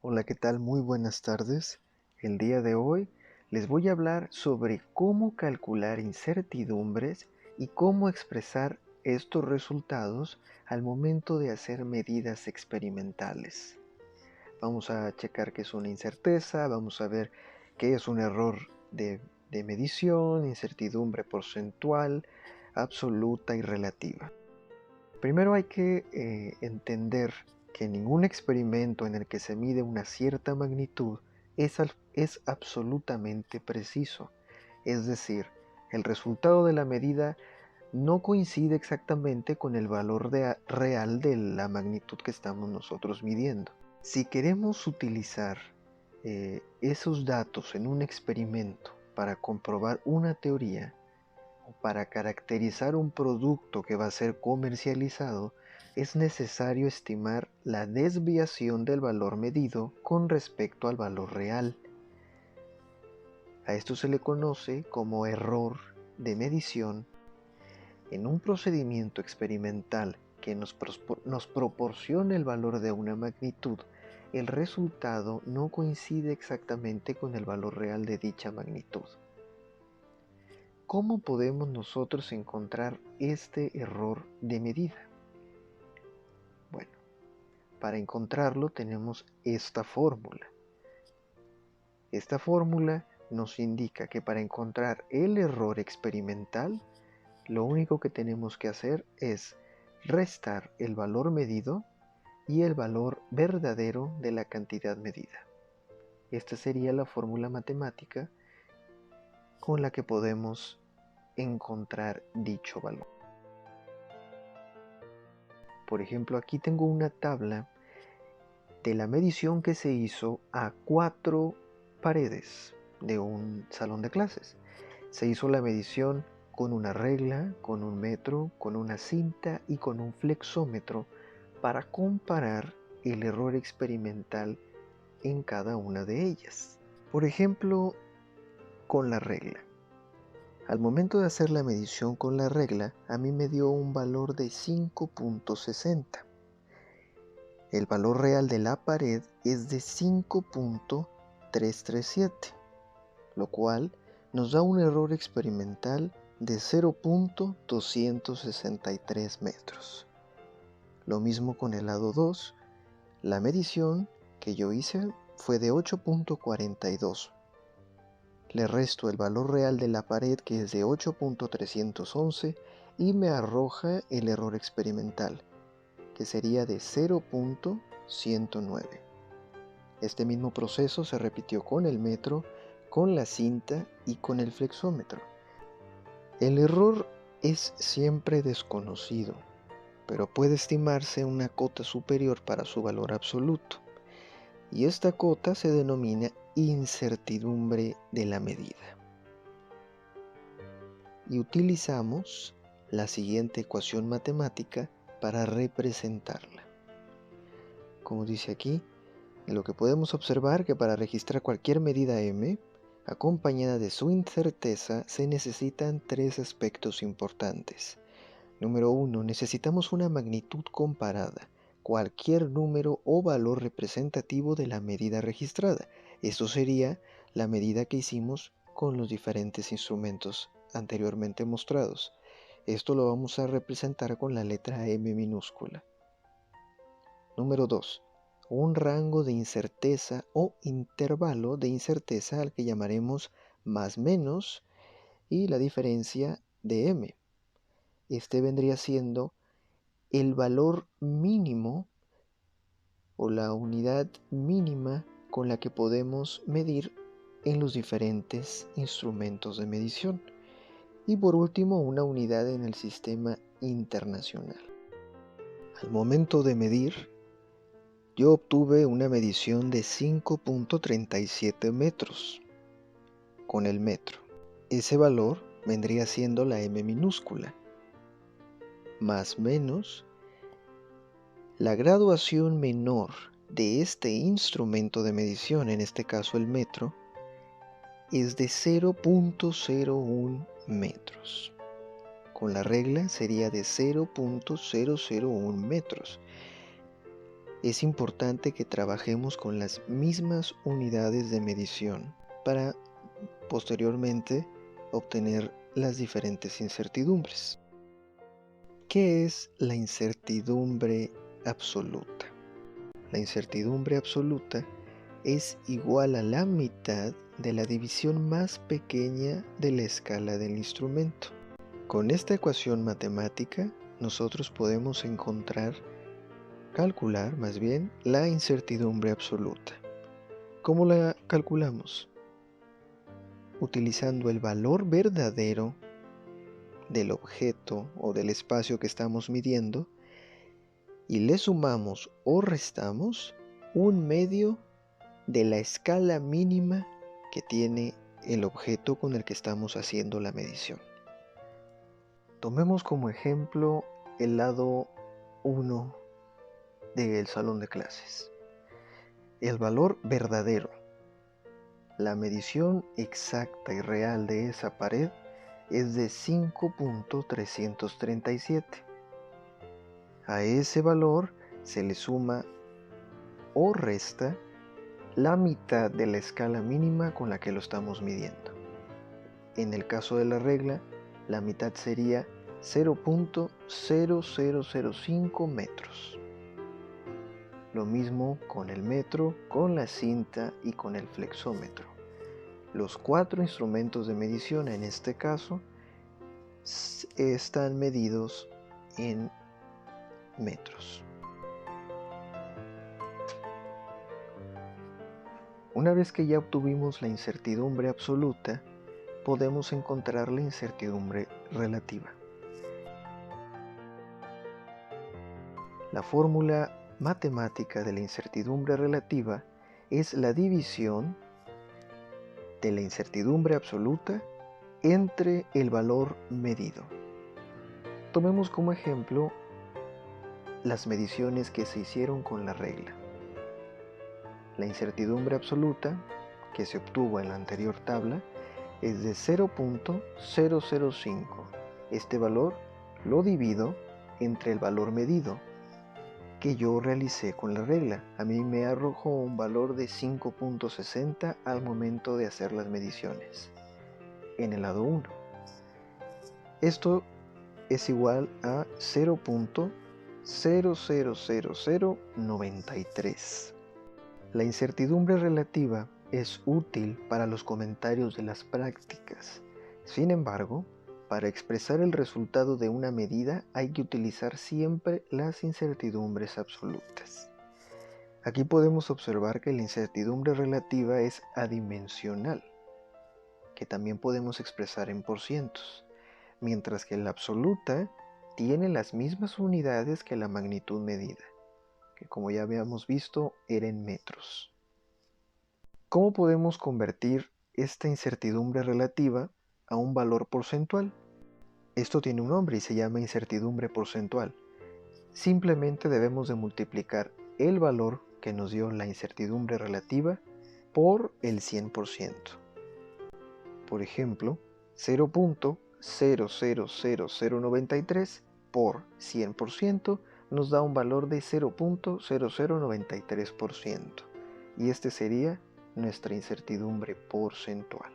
Hola, ¿qué tal? Muy buenas tardes. El día de hoy les voy a hablar sobre cómo calcular incertidumbres y cómo expresar estos resultados al momento de hacer medidas experimentales. Vamos a checar qué es una incerteza, vamos a ver qué es un error de medición, incertidumbre porcentual, absoluta y relativa. Primero hay que entender que ningún experimento en el que se mide una cierta magnitud es absolutamente preciso. Es decir, el resultado de la medida no coincide exactamente con el valor real de la magnitud que estamos nosotros midiendo. Si queremos utilizar esos datos en un experimento para comprobar una teoría, para caracterizar un producto que va a ser comercializado, es necesario estimar la desviación del valor medido con respecto al valor real. A esto se le conoce como error de medición. En un procedimiento experimental que nos proporcione el valor de una magnitud, el resultado no coincide exactamente con el valor real de dicha magnitud. ¿Cómo podemos nosotros encontrar este error de medida? Bueno, para encontrarlo tenemos esta fórmula. Esta fórmula nos indica que para encontrar el error experimental, lo único que tenemos que hacer es restar el valor medido y el valor verdadero de la cantidad medida. Esta sería la fórmula matemática con la que podemos encontrar dicho valor. Por ejemplo, aquí tengo una tabla de la medición que se hizo a 4 paredes de un salón de clases. Se hizo la medición con una regla, con un metro, con una cinta y con un flexómetro para comparar el error experimental en cada una de ellas. Por ejemplo, con la regla. Al momento de hacer la medición con la regla, a mí me dio un valor de 5.60. El valor real de la pared es de 5.337, lo cual nos da un error experimental de 0.263 metros. Lo mismo con el lado 2, la medición que yo hice fue de 8.42. Le resto el valor real de la pared, que es de 8.311, y me arroja el error experimental, que sería de 0.109. Este mismo proceso se repitió con el metro, con la cinta y con el flexómetro. El error es siempre desconocido, pero puede estimarse una cota superior para su valor absoluto, y esta cota se denomina incertidumbre de la medida. Y utilizamos la siguiente ecuación matemática para representarla. Como dice aquí, en lo que podemos observar que para registrar cualquier medida m, acompañada de su incerteza, se necesitan tres aspectos importantes. Número 1. Necesitamos una magnitud comparada, cualquier número o valor representativo de la medida registrada. Esto sería la medida que hicimos con los diferentes instrumentos anteriormente mostrados. Esto lo vamos a representar con la letra M minúscula. Número 2. Un rango de incerteza o intervalo de incerteza al que llamaremos más menos y la diferencia de M. Este vendría siendo el valor mínimo o la unidad mínima con la que podemos medir en los diferentes instrumentos de medición. Y por último, una unidad en el sistema internacional. Al momento de medir, yo obtuve una medición de 5.37 metros con el metro. Ese valor vendría siendo la M minúscula, más menos la graduación menor de este instrumento de medición, en este caso el metro, es de 0.01 metros. Con la regla sería de 0.001 metros. es importante que trabajemos con las mismas unidades de medición para posteriormente obtener las diferentes incertidumbres. ¿Qué es la incertidumbre absoluta? La incertidumbre absoluta es igual a la mitad de la división más pequeña de la escala del instrumento. Con esta ecuación matemática, nosotros podemos calcular más bien, la incertidumbre absoluta. ¿Cómo la calculamos? Utilizando el valor verdadero del objeto o del espacio que estamos midiendo y le sumamos o restamos un medio de la escala mínima que tiene el objeto con el que estamos haciendo la medición. Tomemos como ejemplo el lado 1 del salón de clases. El valor verdadero, la medición exacta y real de esa pared es de 5.337. A ese valor se le suma o resta la mitad de la escala mínima con la que lo estamos midiendo. En el caso de la regla, la mitad sería 0.0005 metros. Lo mismo con el metro, con la cinta y con el flexómetro. Los 4 instrumentos de medición en este caso están medidos en metros. Una vez que ya obtuvimos la incertidumbre absoluta, podemos encontrar la incertidumbre relativa. La fórmula matemática de la incertidumbre relativa es la división de la incertidumbre absoluta entre el valor medido. Tomemos como ejemplo las mediciones que se hicieron con la regla. La incertidumbre absoluta que se obtuvo en la anterior tabla es de 0.005. Este valor lo divido entre el valor medido que yo realicé con la regla. A mí me arrojó un valor de 5.60 al momento de hacer las mediciones en el lado 1. Esto es igual a 0.000093. La incertidumbre relativa es útil para los comentarios de las prácticas. Sin embargo, para expresar el resultado de una medida hay que utilizar siempre las incertidumbres absolutas. Aquí podemos observar que la incertidumbre relativa es adimensional, que también podemos expresar en porcientos, mientras que la absoluta tiene las mismas unidades que la magnitud medida, que como ya habíamos visto era en metros. ¿Cómo podemos convertir esta incertidumbre relativa a un valor porcentual? Esto tiene un nombre y se llama incertidumbre porcentual. Simplemente debemos de multiplicar el valor que nos dio la incertidumbre relativa por el 100%. Por ejemplo, 0.00093 por 100% nos da un valor de 0.0093%. Y este sería nuestra incertidumbre porcentual.